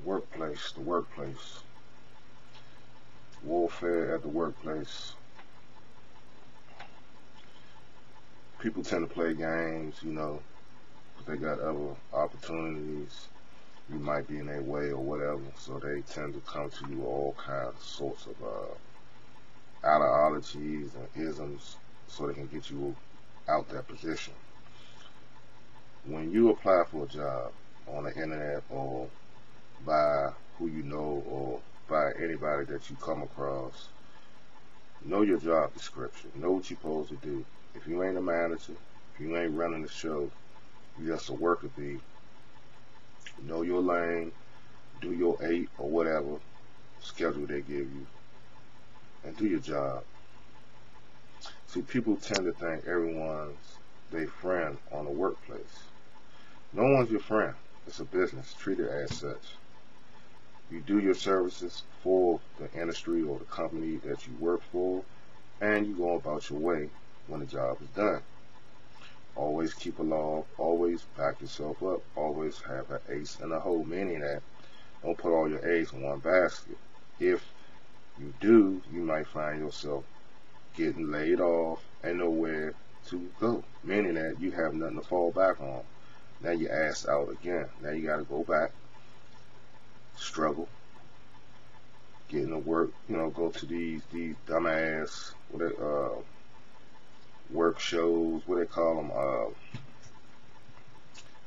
Workplace, the workplace. Warfare at the workplace. People tend to play games, but they got other opportunities. You might be in their way or whatever, so they tend to come to you with all kinds of sorts of ideologies and isms so they can get you out that position. When you apply for a job on the internet or by who you know or by anybody that you come across, know your job description. Know what you're supposed to do. If you ain't a manager, if you ain't running the show, you're just a worker bee. Know your lane, do your 8 or whatever schedule they give you, and do your job. See, people tend to think everyone's their friend on the workplace. No one's your friend. It's a business. Treat it as such. You do your services for the industry or the company that you work for, and you go about your way when the job is done. Always keep a log, always back yourself up, always have an ace in the hole, meaning that don't put all your eggs in one basket. If you do, you might find yourself getting laid off and nowhere to go, meaning that you have nothing to fall back on. Now you're ass out again. Now you got to go back, struggle, getting to work, go to these dumbass work shows, what they call them,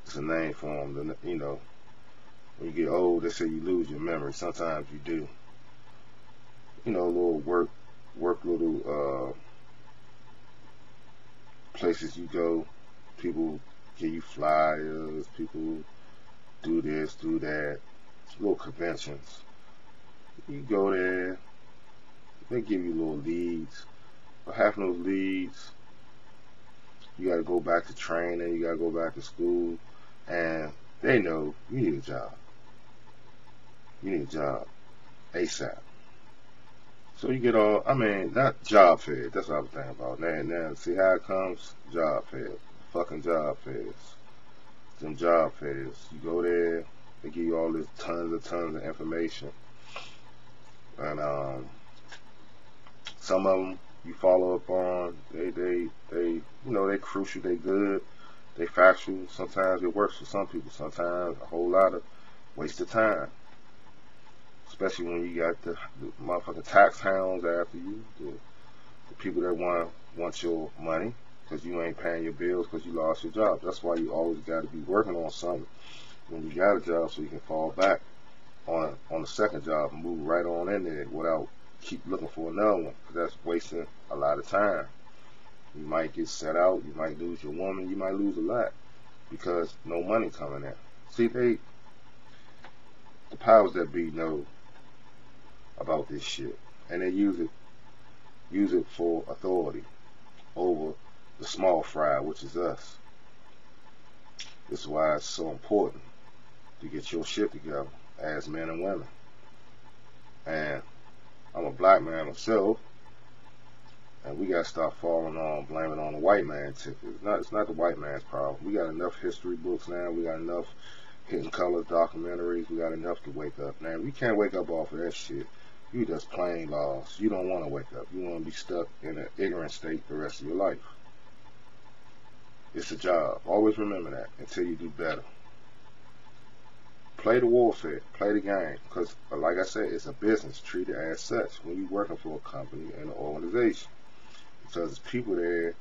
it's a name for them, when you get old, they say you lose your memory. Sometimes you do. Little work little places you go, people give you flyers, people do this, do that, little conventions. You go there, they give you little leads, but half of those leads, you gotta go back to training, you gotta go back to school, and they know you need a job. You need a job ASAP. So you get not job fairs, that's what I was thinking about. Now, see how it comes? Job fairs. Fucking job fairs. Them job fairs. You go there, they give you all this tons of information. And some of them you follow up on, they crucial, they good, they factual. Sometimes it works for some people, sometimes a whole lot of waste of time. Especially when you got the motherfucking tax hounds after you, the people that want your money because you ain't paying your bills because you lost your job. That's why you always got to be working on something when you got a job, so you can fall back on the second job and move right on in there without keep looking for another one, because that's wasting a lot of time. You might get set out, you might lose your woman, you might lose a lot because no money coming in. See, the powers that be know about this shit, and they use it for authority over the small fry, which is us. This is why it's so important to get your shit together as men and women. And I'm a black man myself, and we gotta stop blaming on the white man ticket. It's not the white man's problem. We got enough history books now. We got enough Hidden Colors documentaries. We got enough to wake up. Now, we can't wake up off of that shit. You just plain lost. You don't want to wake up. You want to be stuck in an ignorant state the rest of your life. It's a job. Always remember that until you do better. Play the warfare. Play the game. Because, like I said, it's a business. Treat it as such when you're working for a company and an organization. Because there's people there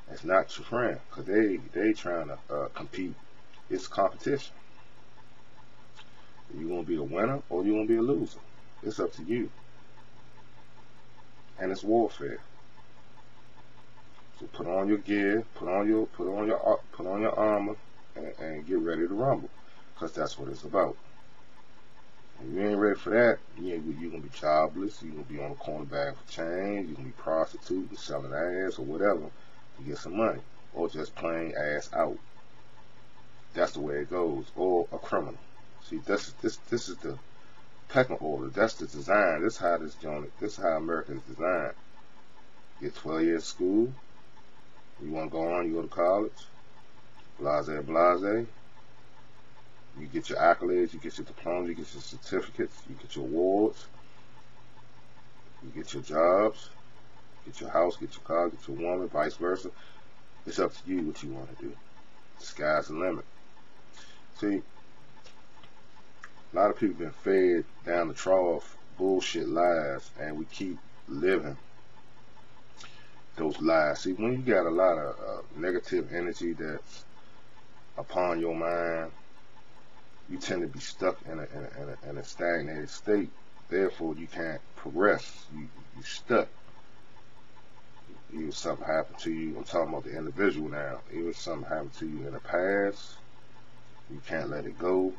that's not your friend. Because they trying to compete. It's competition. You want to be a winner or you want to be a loser. It's up to you. And it's warfare. So put on your gear, put on your armor, and get ready to rumble, because that's what it's about. If you ain't ready for that, you're gonna be jobless. You're gonna be on the corner bag for change. You're gonna be prostituting, selling ass, or whatever to get some money, or just plain ass out. That's the way it goes. Or a criminal. See, this is the pecking order. That's the design. This is how America is designed. Get 12 years of school. You want to go on, you go to college. Blase, blase. You get your accolades, you get your diplomas, you get your certificates, you get your awards, you get your jobs, get your house, get your car, get your woman, vice versa. It's up to you what you want to do. The sky's the limit. See, a lot of people been fed down the trough bullshit lies, and we keep living those lies. See, when you got a lot of negative energy that's upon your mind, you tend to be stuck in a stagnated state. Therefore, you can't progress. You stuck. Even something happened to you. I'm talking about the individual now. Even something happened to you in the past, you can't let it go.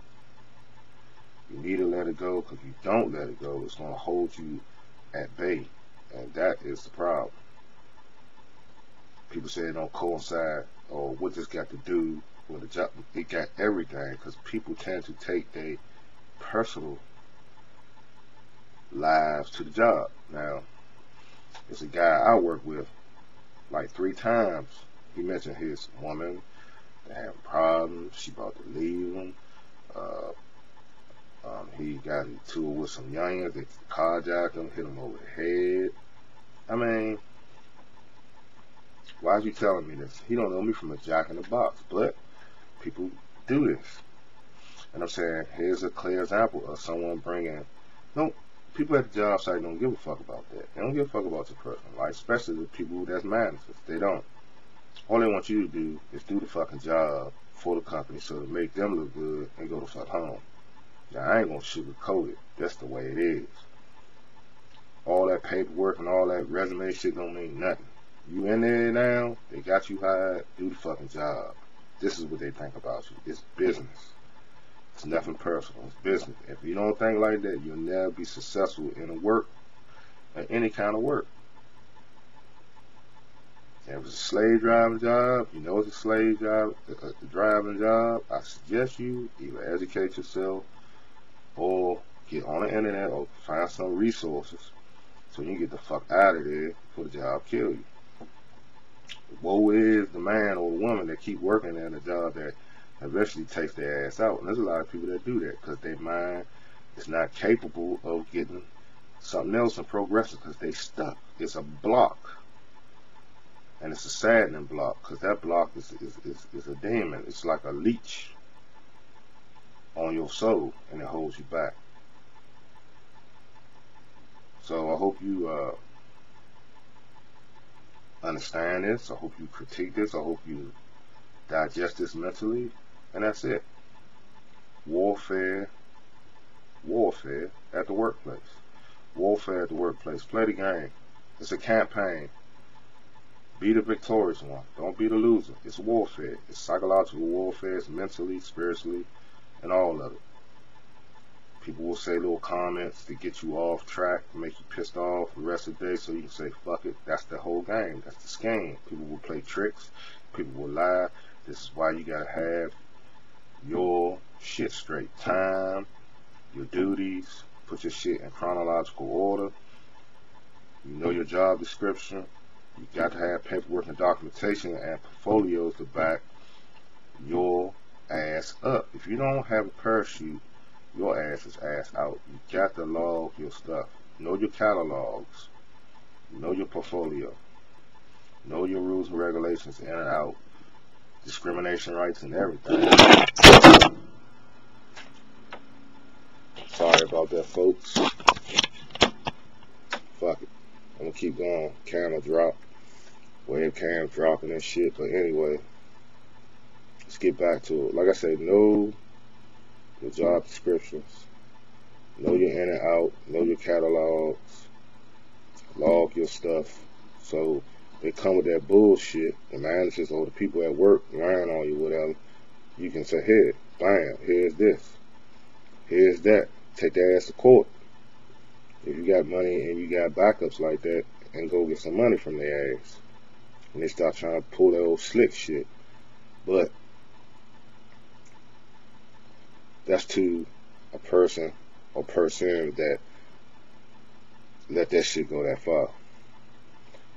You need to let it go, because if you don't let it go, it's going to hold you at bay, and that is the problem. People say it don't coincide, or what this got to do with the job. It got everything, because people tend to take their personal lives to the job. Now, there's a guy I work with, like 3 times. He mentioned his woman, they having problems, she about to leave him. He got into it with some youngins, they carjacked him, hit him over the head. I mean, why is you telling me this? He don't know me from a jack in the box, but people do this. And I'm saying, here's a clear example of someone bringing, people at the job site don't give a fuck about that. They don't give a fuck about your personal life, especially the people that's managers. They don't. All they want you to do is do the fucking job for the company so to make them look good and go the fuck home. Now, I ain't gonna sugarcoat it. That's the way it is. All that paperwork and all that resume shit don't mean nothing. You in there now, they got you hired, do the fucking job. This is what they think about you. It's business. It's nothing personal. It's business. If you don't think like that, you'll never be successful in a work, or any kind of work. If it's a slave driving job, you know it's a slave job, a driving job, I suggest you either educate yourself or get on the internet or find some resources so you can get the fuck out of there before the job kill you. Woe is the man or the woman that keep working in a job that eventually takes their ass out. And there's a lot of people that do that because their mind is not capable of getting something else and progressing because they stuck. It's a block. And it's a saddening block because that block is a demon. It's like a leech on your soul, and it holds you back. So I hope you understand this. I hope you critique this. I hope you digest this mentally. And that's it. Warfare at the workplace. Warfare at the workplace. Play the game. It's a campaign. Be the victorious one. Don't be the loser. It's warfare. It's psychological warfare. It's mentally, spiritually, and all of it. People will say little comments to get you off track, to make you pissed off the rest of the day so you can say, fuck it. That's the whole game. That's the scheme. People will play tricks. People will lie. This is why you gotta have your shit straight. Time, your duties, put your shit in chronological order. You know your job description. You got to have paperwork and documentation and portfolios to back your ass up. If you don't have a parachute, your ass is ass out. You got to log your stuff. Know your catalogs. Know your portfolio. Know your rules and regulations in and out. Discrimination rights and everything. Sorry about that, folks. Fuck it. I'm gonna keep going. Camera drop. Webcam dropping and shit. But anyway, let's get back to it. Like I said, know your job descriptions. Know your in and out. Know your catalogs. Log your stuff. So they come with that bullshit. The managers or the people at work lying on you, whatever. You can say, here, bam, here's this. Here's that. Take that ass to court. If you got money and you got backups like that, and go get some money from their ass. And they start trying to pull that old slick shit. But that's to a person or person that let that shit go that far.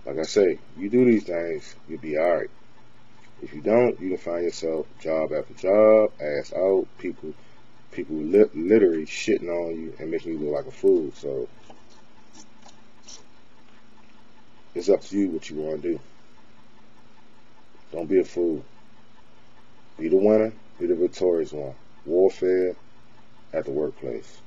Like I say, you do these things, you'll be alright. If you don't, you can find yourself job after job, ass out, people people literally shitting on you and making you look like a fool. So it's up to you what you want to do. Don't be a fool. Be the winner. Be the victorious one. Warfare at the workplace.